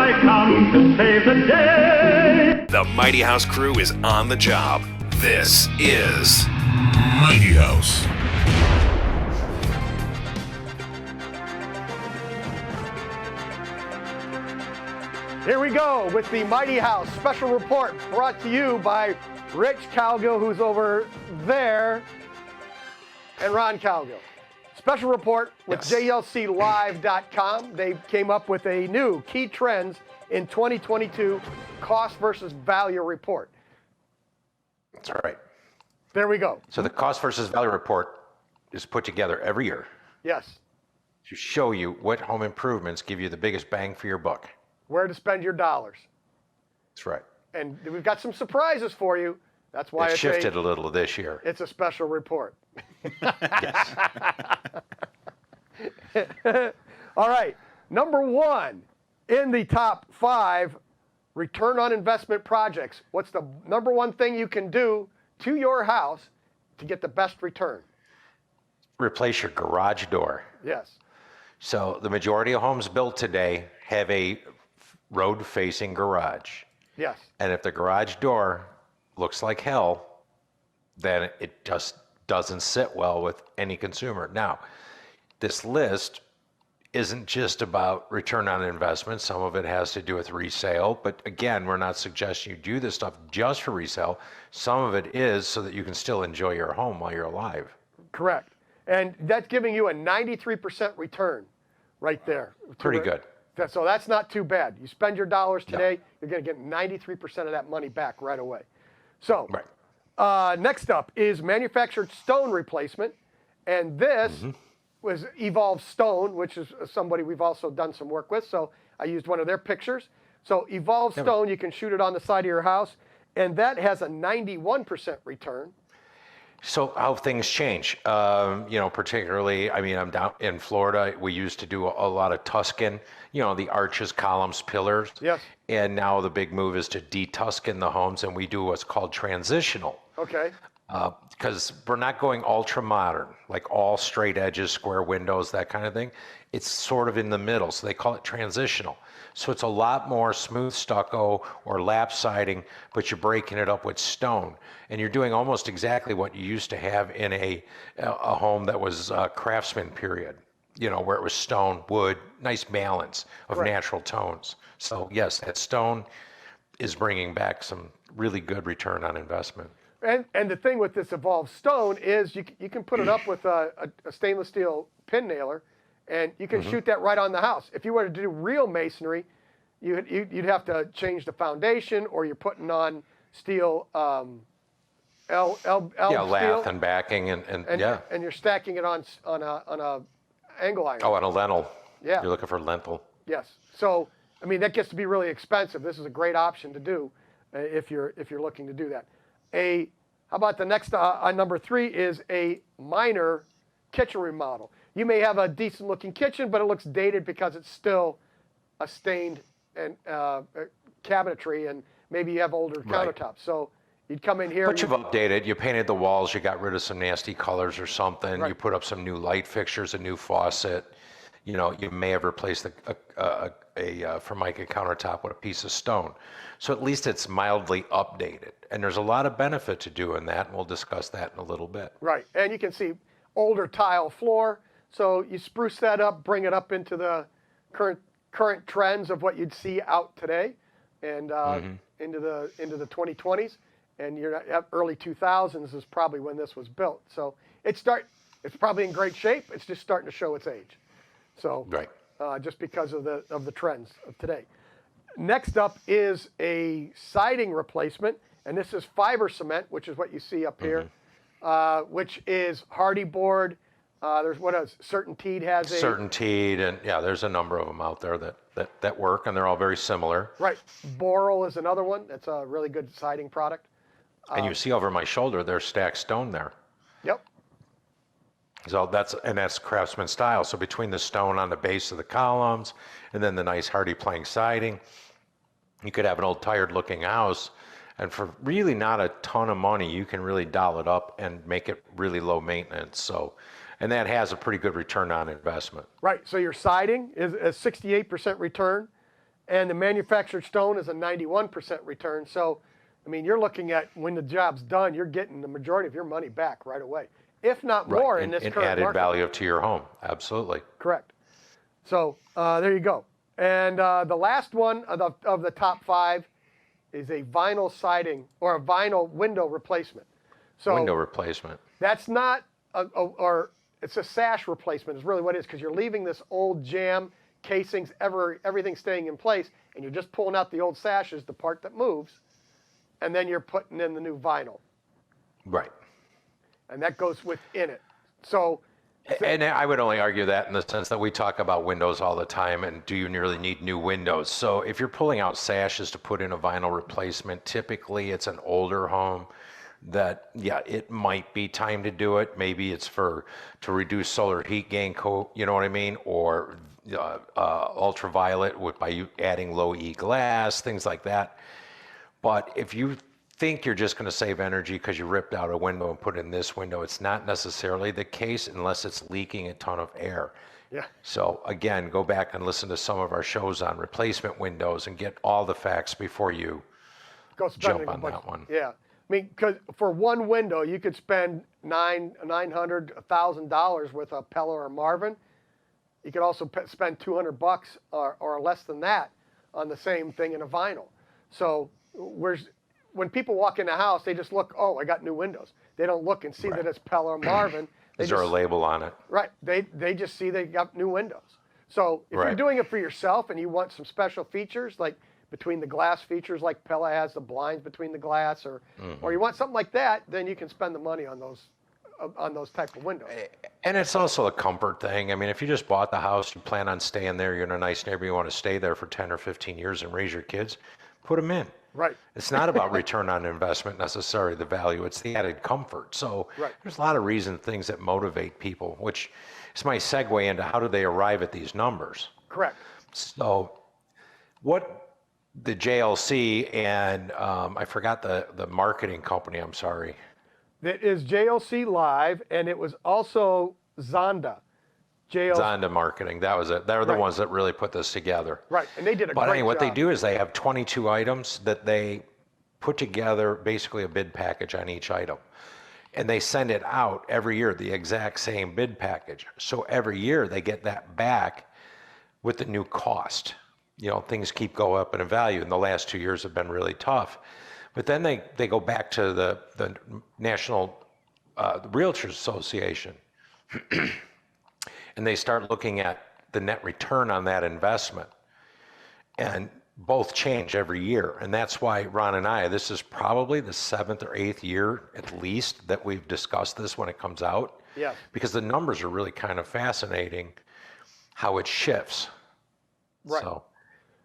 I come to save the day. The Mighty House crew is on the job. This is Mighty House. Here we go with the Mighty House special report brought to you by Rich Calgill, who's over there, and Ron Calgill. Special report with JLCLive.com. They came up with a new key trends in 2022 cost versus value report. That's right. There we go. So the cost versus value report is put together every year Yes. to show you what home improvements give you the biggest bang for your buck. Where to spend your dollars. That's right. And we've got some surprises for you. That's why It shifted a little this year. It's a special report. Yes. All right. Number one in the top 5 return on investment projects. What's the number one thing you can do to your house to get the best return? Replace your garage door. Yes. So the majority of homes built today have a road-facing garage. Yes. And if the garage door looks like hell, then it just doesn't sit well with any consumer. Now, this list isn't just about return on investment. Some of it has to do with resale. But again, we're not suggesting you do this stuff just for resale. Some of it is so that you can still enjoy your home while you're alive. Correct. And that's giving you a 93% return right there. Pretty good. So that's not too bad. You spend your dollars today, you're going to get 93% of that money back right away. So next up is manufactured stone replacement. And this was Evolve Stone, which is somebody we've also done some work with. So I used one of their pictures. So Evolve Stone, you can shoot it on the side of your house, and that has a 91% return. So how things change, particularly, I'm down in Florida, we used to do a lot of Tuscan, the arches, columns, pillars. Yes. And now the big move is to de-Tuscan the homes, and we do what's called transitional. Okay. Because we're not going ultra modern, like all straight edges, square windows, that kind of thing. It's sort of in the middle, so they call it transitional. So it's a lot more smooth stucco or lap siding, but you're breaking it up with stone. And you're doing almost exactly what you used to have in a home that was craftsman period, where it was stone, wood, nice balance of natural tones. So yes, that stone is bringing back some really good return on investment. And the thing with this Evolve Stone is you can put it up with a stainless steel pin nailer, and you can shoot that right on the house. If you were to do real masonry, you'd have to change the foundation, or you're putting on steel lath steel, and backing and you're stacking it on a angle iron. Oh, on a lentil. Yeah. You're looking for lentil. Yes. So that gets to be really expensive. This is a great option to do if you're looking to do that. How about the next on number 3 is a minor kitchen remodel. You may have a decent looking kitchen, but it looks dated because it's still a stained and cabinetry, and maybe you have older countertops. So you'd come in here. But you've updated. You painted the walls. You got rid of some nasty colors or something. Right. You put up some new light fixtures, a new faucet. You may have replaced a Formica countertop with a piece of stone. So at least it's mildly updated. And there's a lot of benefit to doing that, and we'll discuss that in a little bit. Right, and you can see older tile floor. So you spruce that up, bring it up into the current trends of what you'd see out today, and into the 2020s, and early 2000s is probably when this was built. So it's probably in great shape. It's just starting to show its age. So just because of the trends of today. Next up is a siding replacement, and this is fiber cement, which is what you see up here, which is hardy board. There's Certainteed has a Certainteed, and there's a number of them out there that work, and they're all very similar. Right. Boral is another one. That's a really good siding product. And you see over my shoulder, there's stacked stone there. Yep. So that's craftsman style. So between the stone on the base of the columns and then the nice hardy plank siding, you could have an old tired looking house, and for really not a ton of money, you can really doll it up and make it really low maintenance. So, and that has a pretty good return on investment. Right. So your siding is a 68% return, And the manufactured stone is a 91% return. So, I mean, you're looking at when the job's done, you're getting the majority of your money back right away, if not more in this current added market. value to your home. Absolutely. Correct. So there you go. And the last one of the top 5 is a vinyl siding or a vinyl window replacement. So Window replacement. that's not, or it's a sash replacement is really what it is, because you're leaving this old jam, casings, everything staying in place, and you're just pulling out the old sashes, the part that moves, and then you're putting in the new vinyl. Right. And that goes within it. So, And I would only argue that in the sense that we talk about windows all the time, and do you really need new windows? So if you're pulling out sashes to put in a vinyl replacement, typically it's an older home that, yeah, it might be time to do it. Maybe it's to reduce solar heat gain, you know what I mean? Or ultraviolet by you adding low E glass, things like that. But if you think you're just going to save energy because you ripped out a window and put in this window, it's not necessarily the case unless it's leaking a ton of air. yeah. So again, go back and listen to some of our shows on replacement windows and get all the facts before you Go spending jump on that one. Yeah. I mean, because for one window, you could spend $900, $1,000 with a Pella or Marvin. You could also spend $200 or less than that on the same thing in a vinyl. So when people walk in the house, they just look, oh, I got new windows. They don't look and see that it's Pella or Marvin. Is there a label on it? Right. They just see they got new windows. So if you're Right. doing it for yourself and you want some special features, like between the glass features, like Pella has the blinds between the glass, or you want something like that, then you can spend the money on those type of windows. And it's also a comfort thing. I mean, if you just bought the house, you plan on staying there, you're in a nice neighborhood, you want to stay there for 10 or 15 years and raise your kids, put them in. Right. It's not about return on investment necessarily, the value, it's the added comfort. So Right. there's a lot of things that motivate people, which is my segue into how do they arrive at these numbers. Correct. So what the JLC and I forgot the marketing company, I'm sorry. It is JLC Live, and it was also Zonda. Zonda Marketing, that was it. They're the Right. ones that really put this together. Right, and they did a But great anyway, what they job. do is they have 22 items that they put together, basically a bid package on each item. And they send it out every year, the exact same bid package. So every year they get that back with the new cost. You know, things keep going up in value, and the last 2 years have been really tough. But then they go back to the National Realtors Association, and they start looking at the net return on that investment. And both change every year. And that's why Ron and I, this is probably the 7th or 8th year at least that we've discussed this when it comes out. Yes. Because the numbers are really kind of fascinating how it shifts. Right. So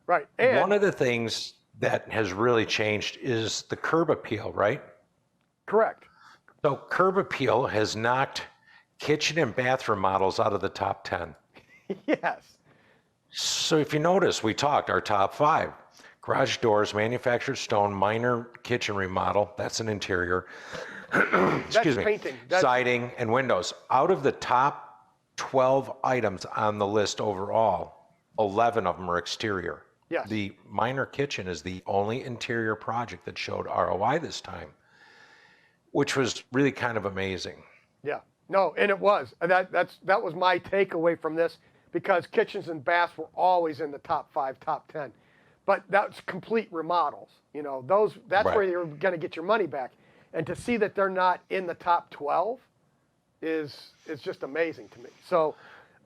Right. And one of the things that has really changed is the curb appeal, right? correct. So curb appeal has knocked kitchen and bathroom models out of the top 10. Yes. So if you notice, we talked our top 5. Garage doors, manufactured stone, minor kitchen remodel, that's an interior. Excuse me. painting. That's- Siding and windows. Out of the top 12 items on the list overall, 11 of them are exterior. Yes. The minor kitchen is the only interior project that showed ROI this time, which was really kind of amazing. Yeah. No, and it was. And that was my takeaway from this, because kitchens and baths were always in the top 5, top 10. But that's complete remodels. You know, that's Right. where you're going to get your money back. And to see that they're not in the top 12 is just amazing to me. So,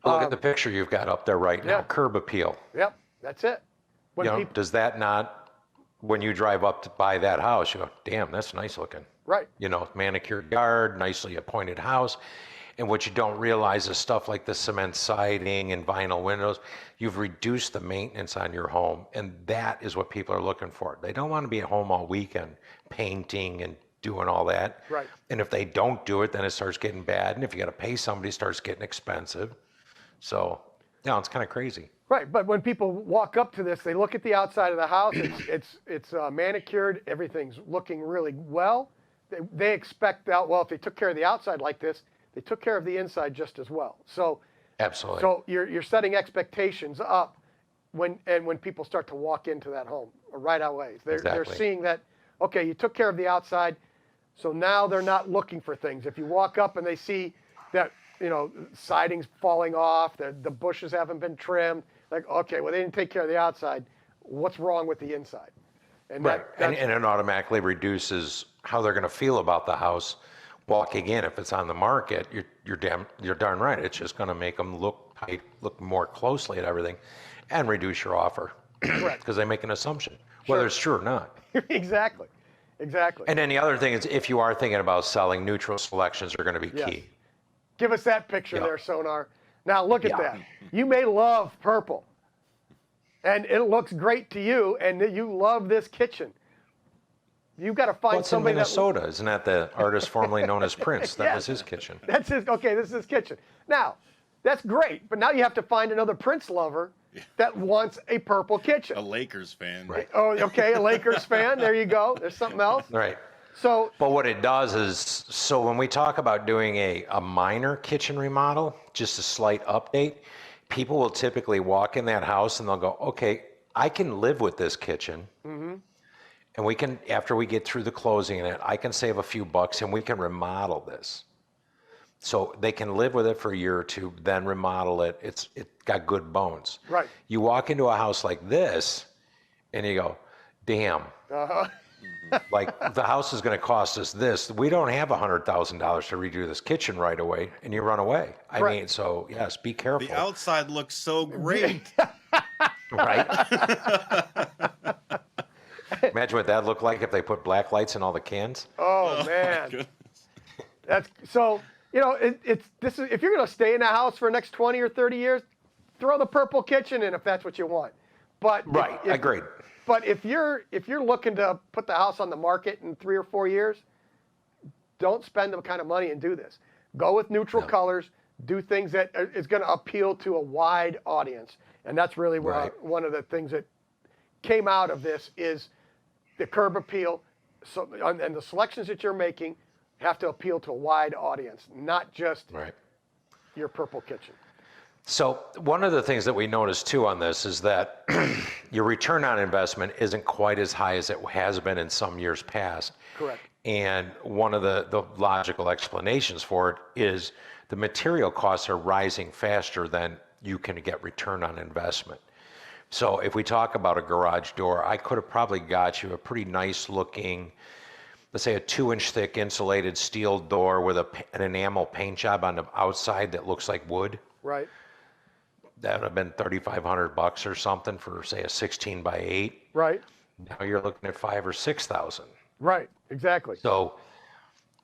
Look at the picture you've got up there right now, yeah. curb appeal. yep, that's it. When You know, people, does that not, when you drive up to buy that house, you go, damn, that's nice looking. right. You know, manicured yard, nicely appointed house. And what you don't realize is stuff like the cement siding and vinyl windows, you've reduced the maintenance on your home. And that is what people are looking for. They don't want to be at home all weekend painting and doing all that. Right. And if they don't do it, then it starts getting bad. And if you got to pay somebody, it starts getting expensive. So, yeah, it's kind of crazy. Right, but when people walk up to this, they look at the outside of the house. It's manicured. Everything's looking really well. They expect that. Well, if they took care of the outside like this, they took care of the inside just as well. So, Absolutely. so you're setting expectations up when people start to walk into that home right away. They're Exactly. seeing that, okay, you took care of the outside, so now they're not looking for things. If you walk up and they see that, siding's falling off, the bushes haven't been trimmed, like, okay, well, they didn't take care of the outside. What's wrong with the inside? And Right. And it automatically reduces how they're going to feel about the house walking in. If it's on the market, you're darn right. It's just going to make them look more closely at everything and reduce your offer. Correct. Because they make an assumption, whether it's true or not. Exactly. And then the other thing is, if you are thinking about selling, neutral selections are going to be Yes. key. Give us that picture Yeah. there, Sonar. Now look at Yeah. that. You may love purple, and it looks great to you, and you love this kitchen. You've got to find What's in somebody Minnesota? Isn't that the artist formerly known as Prince? That Yes. was his kitchen. That's his. Okay, this is his kitchen. Now, that's great, but now you have to find another Prince lover that wants a purple kitchen. A Lakers fan. Right. Oh, okay, a Lakers fan. There you go. There's something else. Right. So, But what it does is, so when we talk about doing a minor kitchen remodel, just a slight update, people will typically walk in that house and they'll go, okay, I can live with this kitchen. And we can, after we get through the closing in it, I can save a few bucks and we can remodel this. So they can live with it for a year or two, then remodel it. It got good bones. Right. You walk into a house like this and you go, damn. Like, the house is going to cost us this. We don't have $100,000 to redo this kitchen right away, and you run away. I Correct. mean, so yes, be careful. The outside looks so great. Right? Imagine what that looked like if they put black lights in all the cans. oh man, that's so. This is if you're going to stay in a house for the next 20 or 30 years, throw the purple kitchen in if that's what you want. But Right, agreed. But if you're looking to put the house on the market in 3 or 4 years, don't spend the kind of money and do this. Go with neutral colors. Do things that is going to appeal to a wide audience, and that's really where Right. one of the things that came out of this is the curb appeal. So and the selections that you're making have to appeal to a wide audience, not just Right. your purple kitchen. So one of the things that we noticed too on this is that your return on investment isn't quite as high as it has been in some years past. Correct. And one of the logical explanations for it is the material costs are rising faster than you can get return on investment. So if we talk about a garage door, I could have probably got you a pretty nice looking, let's say a 2-inch thick insulated steel door with an enamel paint job on the outside that looks like wood. Right. That would have been $3,500 or something for, say, a 16 by 8. Right. Now you're looking at $5,000 or $6,000. Right. Exactly. So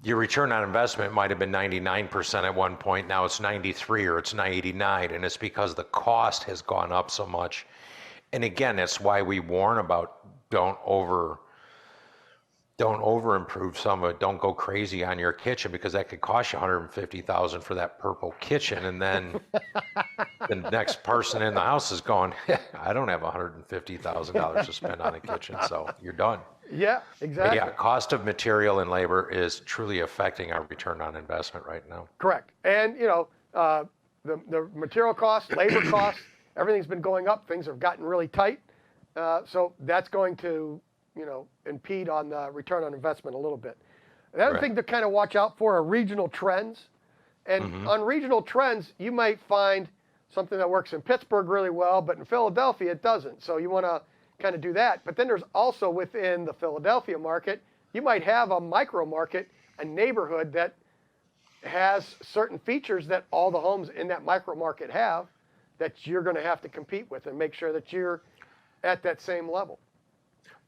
your return on investment might have been 99% at one point. Now it's 93 or it's 89, and it's because the cost has gone up so much. And again, that's why we warn about don't over improve some of it. Don't go crazy on your kitchen, because that could cost you $150,000 for that purple kitchen, and then the next person in the house is going, I don't have $150,000 to spend on a kitchen, so you're done. Yeah. But Exactly. yeah, cost of material and labor is truly affecting our return on investment right now. Correct. And the material costs, labor costs, everything's been going up. Things have gotten really tight. So that's going to impede on the return on investment a little bit. The other Right. thing to kind of watch out for are regional trends. And on regional trends, you might find something that works in Pittsburgh really well, but in Philadelphia it doesn't. So you want to kind of do that. But then there's also within the Philadelphia market, you might have a micro market, a neighborhood that has certain features that all the homes in that micro market have that you're going to have to compete with and make sure that you're at that same level.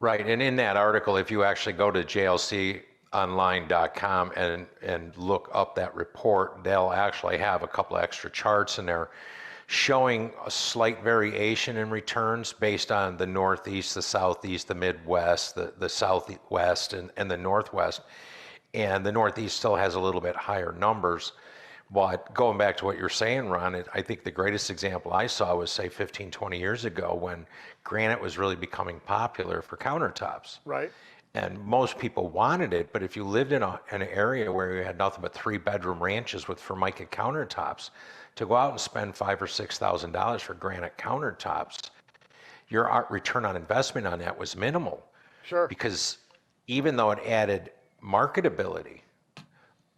Right, and in that article, if you actually go to JLCOnLine.com and look up that report, they'll actually have a couple of extra charts in there showing a slight variation in returns based on the Northeast, the Southeast, the Midwest, the Southwest, and the Northwest. And the Northeast still has a little bit higher numbers. But going back to what you're saying, Ron, I think the greatest example I saw was, say, 15, 20 years ago when granite was really becoming popular for countertops. Right. And most people wanted it, but if you lived in an area where you had nothing but 3-bedroom ranches with Formica countertops, to go out and spend $5,000 or $6,000 for granite countertops, your return on investment on that was minimal. Sure. Because even though it added marketability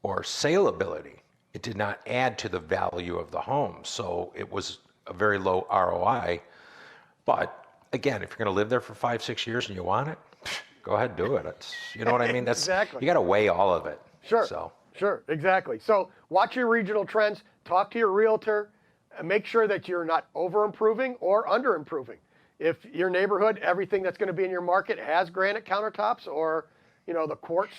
or saleability, it did not add to the value of the home. So it was a very low ROI. But again, if you're going to live there for 5-6 years and you want it, go ahead and do it. It's, you know what I mean? That's Exactly. You got to weigh all of it. Sure. So. Sure, exactly. So watch your regional trends, talk to your realtor, and make sure that you're not over improving or under improving. If your neighborhood, everything that's going to be in your market has granite countertops or, the quartz,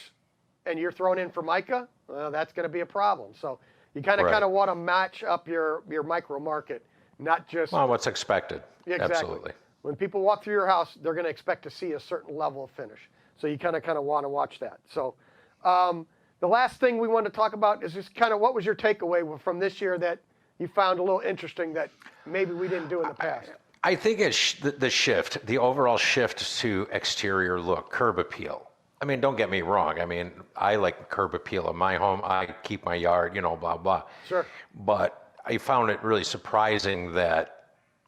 and you're thrown in Formica, well, that's going to be a problem. So you kind of want to match up your micro market, not just What's expected. Exactly. Absolutely. When people walk through your house, they're going to expect to see a certain level of finish. So you kind of want to watch that. So the last thing we want to talk about is just kind of what was your takeaway from this year that you found a little interesting that maybe we didn't do in the past? I think it's the overall shift to exterior look, curb appeal. I mean, don't get me wrong. I mean, I like curb appeal in my home. I keep my yard, blah, blah. Sure. But I found it really surprising that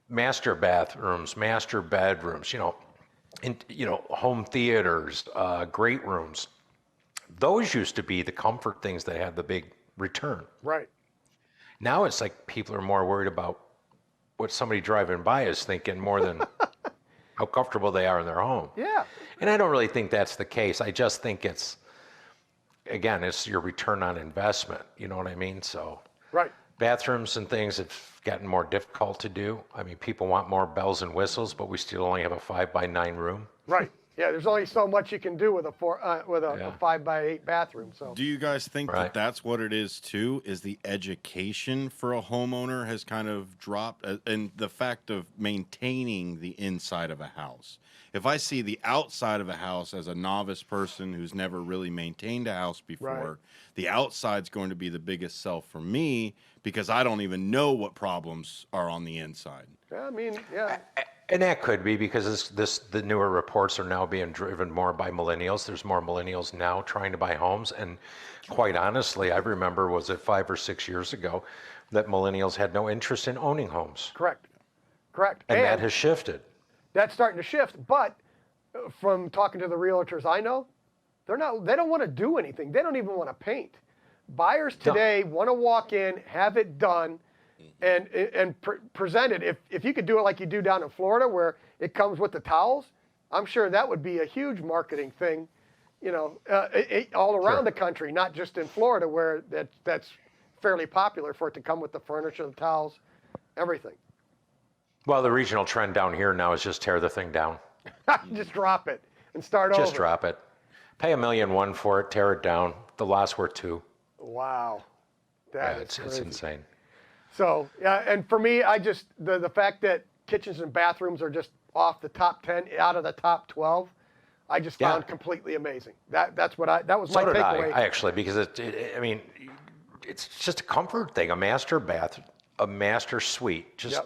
master bathrooms, master bedrooms, home theaters, great rooms, those used to be the comfort things that had the big return. Right. Now it's like people are more worried about what somebody driving by is thinking more than how comfortable they are in their home. Yeah. And I don't really think that's the case. I just think it's your return on investment. You know what I mean? So Right. bathrooms and things have gotten more difficult to do. I mean, people want more bells and whistles, but we still only have a 5x9 room. Right. Yeah, there's only so much you can do with a 5x8 bathroom. So Do you guys think Right. that that's what it is too? Is the education for a homeowner has kind of dropped, and the fact of maintaining the inside of a house. If I see the outside of a house as a novice person who's never really maintained a house before, Right. the outside's going to be the biggest sell for me because I don't even know what problems are on the inside. yeah, I mean, yeah. And that could be because the newer reports are now being driven more by millennials. There's more millennials now trying to buy homes. And quite honestly, I remember, was it 5 or 6 years ago, that millennials had no interest in owning homes. Correct. And that has shifted. That's starting to shift. But from talking to the realtors I know, they don't want to do anything. They don't even want to paint. Buyers today want to walk in, have it done, and present it. If you could do it like you do down in Florida, where it comes with the towels, I'm sure that would be a huge marketing thing, all around the country, not just in Florida, where that's fairly popular for it to come with the furniture, the towels, everything. Well, the regional trend down here now is just tear the thing down. Just drop it and start over. Just drop it. Pay $1.1 million for it, tear it down. The loss worth $2 million. Wow, It's crazy. insane. So yeah, and for me, I just the fact that kitchens and bathrooms are just off the top 10 out of the top 12, I just found completely amazing. That was my takeaway. I actually, because it's just a comfort thing. A master bath, a master suite. Just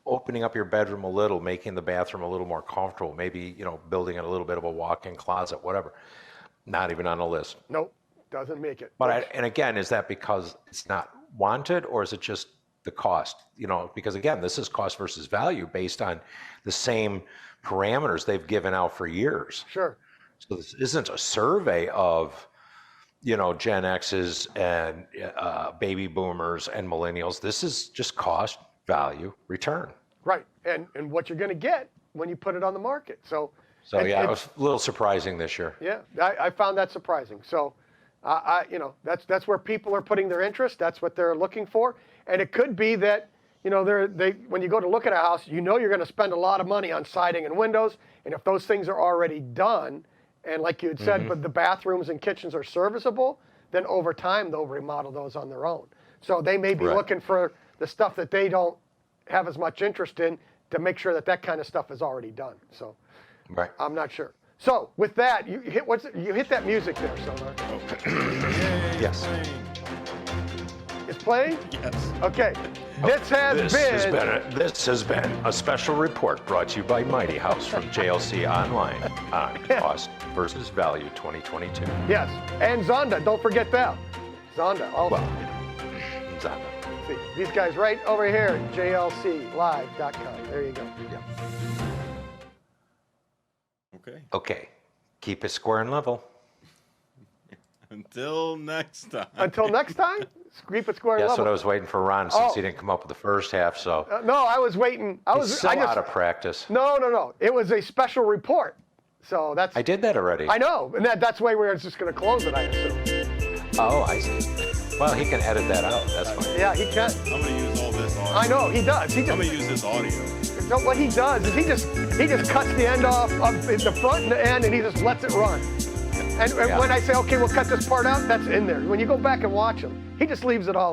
opening up your bedroom a little, making the bathroom a little more comfortable. Maybe building in a little bit of a walk-in closet, whatever. Not even on the list. Nope, doesn't make it. But and again, is that because it's not wanted, or is it just the cost? Because again, this is cost versus value based on the same parameters they've given out for years. Sure. So this isn't a survey of Gen X's and baby boomers and millennials. This is just cost, value, return. Right, and what you're going to get when you put it on the market. So it was a little surprising this year. Yeah, I found that surprising. So, that's where people are putting their interest. That's what they're looking for. And it could be that, when you go to look at a house, you're going to spend a lot of money on siding and windows. And if those things are already done, and like you had said, but the bathrooms and kitchens are serviceable, then over time they'll remodel those on their own. So they may be looking for the stuff that they don't have as much interest in to make sure that kind of stuff is already done. So. Right. I'm not sure. So with that, you hit that music there, Sonar. Yes. It's playing? Yes. Okay. This has been a special report brought to you by Mighty House from JLC OnLine on Cost versus Value 2022. Yes. And Zonda, don't forget that. Zonda also. Well, Zonda. See, these guys right over here at jlclive.com. There you go. Yeah. Okay. Okay, keep it square and level. Until next time. Until next time, keep it square and That's level. what I was waiting for Ron since Oh. he didn't come up with the first half. So No, I was waiting. he's still out of practice. No. It was a special report. So that's. I did that already. I know, and that's the way we're just going to close it, I assume. Oh, I see. Well, he can edit that out. That's fine. Yeah, he can. I'm going to use all this audio. I know, he does. I'm going to use this audio. So what he does is he just cuts the end off of the front and the end, and he just lets it run. And Yeah. when I say, okay, we'll cut this part out, that's in there. When you go back and watch him, he just leaves it all.